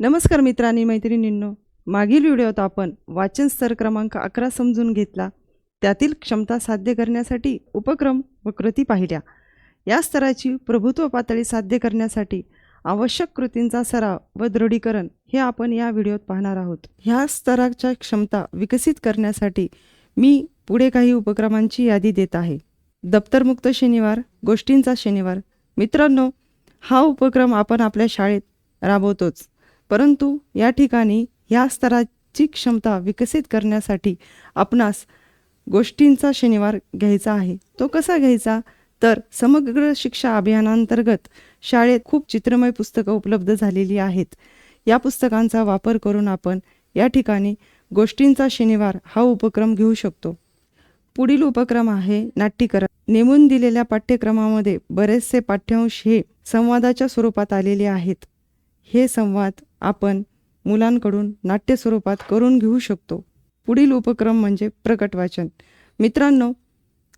नमस्कार मित्रांनी मैत्रिणींनो, मागील व्हिडिओत आपण वाचन स्तर क्रमांक 11 समजून घेतला. त्यातील क्षमता साध्य करण्यासाठी उपक्रम व कृती पाहिल्या. या स्तराची प्रभुत्व पातळी साध्य करण्यासाठी आवश्यक कृतींचा सराव व दृढीकरण हे आपण या व्हिडिओत पाहणार आहोत. ह्या स्तराच्या क्षमता विकसित करण्यासाठी मी पुढे काही उपक्रमांची यादी देत आहे. दप्तरमुक्त शनिवार, गोष्टींचा शनिवार. मित्रांनो, हा उपक्रम आपण आपल्या शाळेत राबवतोच, परंतु या ठिकाणी या स्तराची क्षमता विकसित करण्यासाठी आपणास गोष्टींचा शनिवार घ्यायचा आहे. तो कसा घ्यायचा तर समग्र शिक्षा अभियानांतर्गत शाळेत खूप चित्रमय पुस्तकं उपलब्ध झालेली आहेत. या पुस्तकांचा वापर करून आपण या ठिकाणी गोष्टींचा शनिवार हा उपक्रम घेऊ शकतो. पुढील उपक्रम आहे नाट्यीकरण. नेमून दिलेल्या पाठ्यक्रमामध्ये बरेचसे पाठ्यांश हे संवादाच्या स्वरूपात आलेले आहेत. हे संवाद आपण मुलांकडून नाट्य स्वरूपात करून घेऊ शकतो. पुढील उपक्रम म्हणजे प्रकट वाचन. मित्रांनो,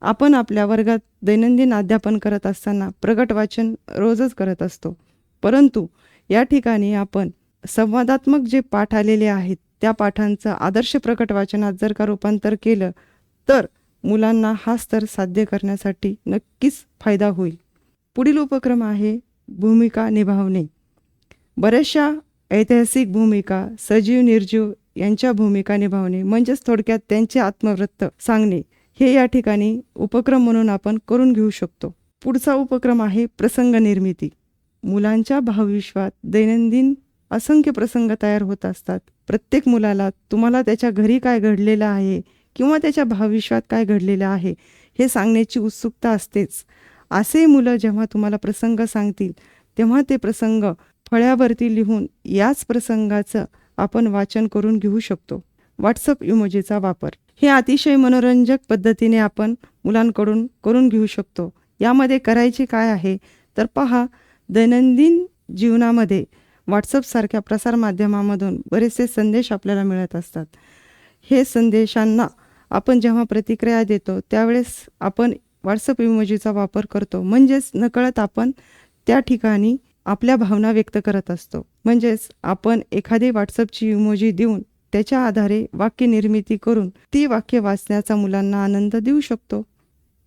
आपण आपल्या वर्गात दैनंदिन अध्यापन करत असताना प्रकट वाचन रोजच करत असतो, परंतु या ठिकाणी आपण संवादात्मक जे पाठ आलेले आहेत त्या पाठांचं आदर्श प्रकट वाचनात जर का रूपांतर केलं तर मुलांना हा स्तर साध्य करण्यासाठी नक्कीच फायदा होईल. पुढील उपक्रम आहे भूमिका निभावणे. बऱ्याचशा ऐतिहासिक भूमिका, सजीव निर्जीव यांच्या भूमिका निभावणे म्हणजेच थोडक्यात त्यांचे आत्मवृत्त सांगणे हे या ठिकाणी उपक्रम म्हणून आपण करून घेऊ शकतो. पुढचा उपक्रम आहे प्रसंग निर्मिती. मुलांच्या भावविश्वात दैनंदिन असंख्य प्रसंग तयार होत असतात. प्रत्येक मुलाला तुम्हाला त्याच्या घरी काय घडलेलं आहे किंवा त्याच्या भावविश्वात काय घडलेलं आहे हे सांगण्याची उत्सुकता असतेच. असे मुलं जेव्हा तुम्हाला प्रसंग सांगतील तेव्हा ते प्रसंग फळ्यावरती लिहून याच प्रसंगाचं आपण वाचन करून घेऊ शकतो. व्हॉट्सअप इमोजीचा वापर हे अतिशय मनोरंजक पद्धतीने आपण मुलांकडून करून घेऊ शकतो. यामध्ये करायचे काय आहे तर पहा, दैनंदिन जीवनामध्ये व्हॉट्सअपसारख्या प्रसारमाध्यमामधून बरेचसे संदेश आपल्याला मिळत असतात. हे संदेशांना आपण जेव्हा प्रतिक्रिया देतो त्यावेळेस आपण व्हॉट्सअप इमोजीचा वापर करतो. म्हणजेच नकळत आपण त्या ठिकाणी आपल्या भावना व्यक्त करत असतो. म्हणजेच आपण एखादी व्हॉट्सअपची इमोजी देऊन त्याच्या आधारे वाक्य निर्मिती करून ती वाक्य वाचण्याचा मुलांना आनंद देऊ शकतो.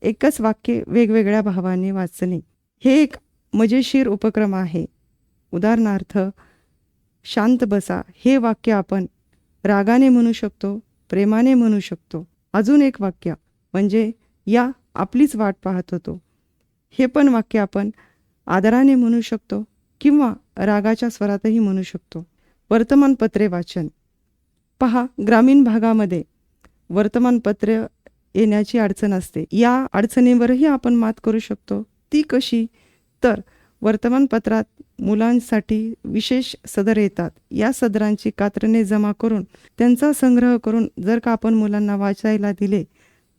एकच वाक्य वेगवेगळ्या भावाने वाचणे हे एक मजेशीर उपक्रम आहे. उदाहरणार्थ, शांत बसा हे वाक्य आपण रागाने म्हणू शकतो, प्रेमाने म्हणू शकतो. अजून एक वाक्य म्हणजे या आपलीच वाट पाहत होतो हे पण वाक्य आपण आदराने म्हणू शकतो किंवा रागाच्या स्वरातही म्हणू शकतो. वर्तमानपत्रे वाचन. पहा, ग्रामीण भागामध्ये वर्तमानपत्र येण्याची अडचण असते. या अडचणीवरही आपण मात करू शकतो. ती कशी तर वर्तमानपत्रात मुलांसाठी विशेष सदर येतात. या सदरांची कात्रणे जमा करून त्यांचा संग्रह करून जर का आपण मुलांना वाचायला दिले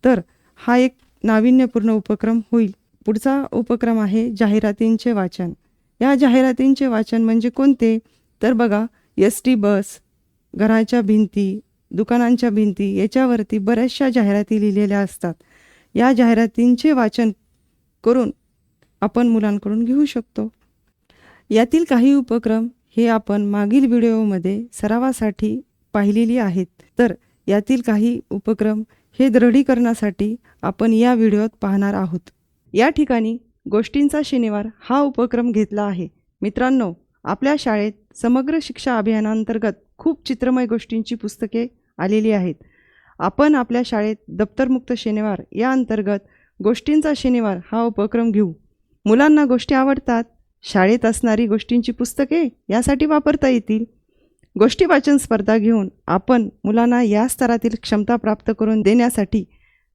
तर हा एक नाविन्यपूर्ण उपक्रम होईल. पुढचा उपक्रम आहे जाहिरातींचे वाचन. या जाहिरातींचे वाचन म्हणजे कोणते तर बघा, एस.टी. बस, घराच्या भिंती, दुकानांच्या भिंती याच्यावरती बऱ्याचशा जाहिराती लिहिलेल्या असतात. या जाहिरातींचे वाचन करून आपण मुलांकडून घेऊ शकतो. यातील काही उपक्रम हे आपण मागील व्हिडिओमध्ये सरावासाठी पाहिलेली आहेत, तर यातील काही उपक्रम हे दृढीकरणासाठी आपण या व्हिडिओत पाहणार आहोत. या ठिकाणी गोष्टींचा शनिवार हा उपक्रम घेतला आहे. मित्रांनो, आपल्या शाळेत समग्र शिक्षा अभियानांतर्गत खूप चित्रमय गोष्टींची पुस्तके आलेली आहेत. आपण आपल्या शाळेत दप्तरमुक्त शनिवार या अंतर्गत गोष्टींचा शनिवार हा उपक्रम घेऊ. मुलांना गोष्टी आवडतात. शाळेत असणारी गोष्टींची पुस्तके यासाठी वापरता येतील. गोष्टी वाचन स्पर्धा घेऊन आपण मुलांना या स्तरातील क्षमता प्राप्त करून देण्यासाठी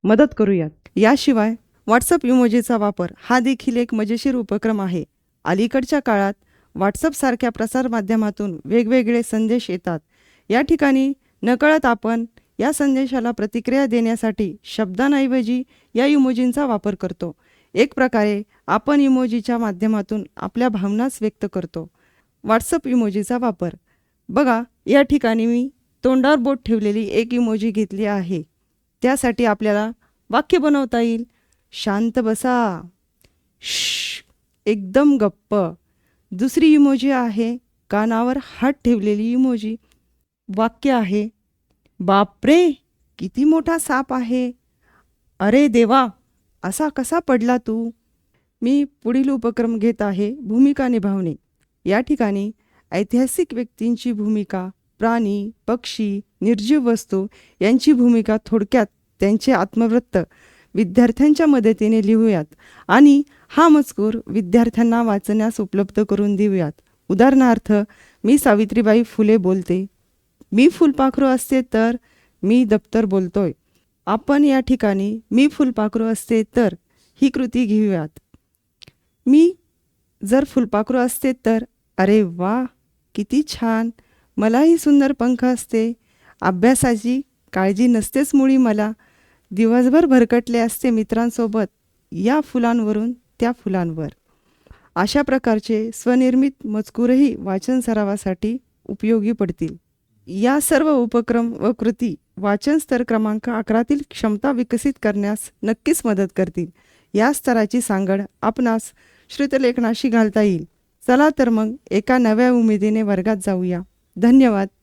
मदत करूयात. याशिवाय व्हॉट्सअप इमोजीचा वापर हा देखील एक मजेशीर उपक्रम आहे. अलीकडच्या काळात व्हॉट्सअपसारख्या प्रसारमाध्यमातून वेगवेगळे संदेश येतात. या ठिकाणी नकळत आपण या संदेशाला प्रतिक्रिया देण्यासाठी शब्दांऐवजी या इमोजींचा वापर करतो. एक प्रकारे आपण इमोजीच्या माध्यमातून आपल्या भावनाच व्यक्त करतो. व्हॉट्सअप इमोजीचा वापर बघा, या ठिकाणी मी तोंडावर बोट ठेवलेली एक इमोजी घेतली आहे. त्यासाठी आपल्याला वाक्य बनवता येईल. शांत बसा, एकदम गप्प. दुसरी इमोजी आहे कानावर हात ठेवलेली इमोजी. वाक्य आहे, बापरे किती मोठा साप आहे. अरे देवा, असा कसा पडला तू. मी पुढील उपक्रम घेत आहे, भूमिका निभावणे. या ठिकाणी ऐतिहासिक व्यक्तींची भूमिका, प्राणी, पक्षी, निर्जीव वस्तू यांची भूमिका, थोडक्यात त्यांचे आत्मवृत्त विद्यार्थ्यांच्या मदतीने लिहूयात आणि हा मजकूर विद्यार्थ्यांना वाचण्यास उपलब्ध करून देऊयात. उदाहरणार्थ, मी सावित्रीबाई फुले बोलते. मी फुलपाखरू असते तर. मी दप्तर बोलतोय. आपण या ठिकाणी मी फुलपाखरू असते तर ही कृती घेऊयात. मी जर फुलपाखरू असते तर. अरे वा, किती छान. मलाही सुंदर पंख असते. अभ्यासाची काळजी नसतेच मुळी मला. दिवसभर भरकटले असते मित्रांसोबत या फुलांवरून त्या फुलांवर. अशा प्रकारचे स्वनिर्मित मजकूरही वाचन सरावासाठी उपयोगी पडतील. या सर्व उपक्रम व कृती वाचन स्तर क्रमांक 11तील क्षमता विकसित करण्यास नक्कीच मदत करतील. या स्तराची सांगड आपणास श्रुतलेखनाशी घालता येईल. चला तर मग एका नव्या उमेदीने वर्गात जाऊया. धन्यवाद.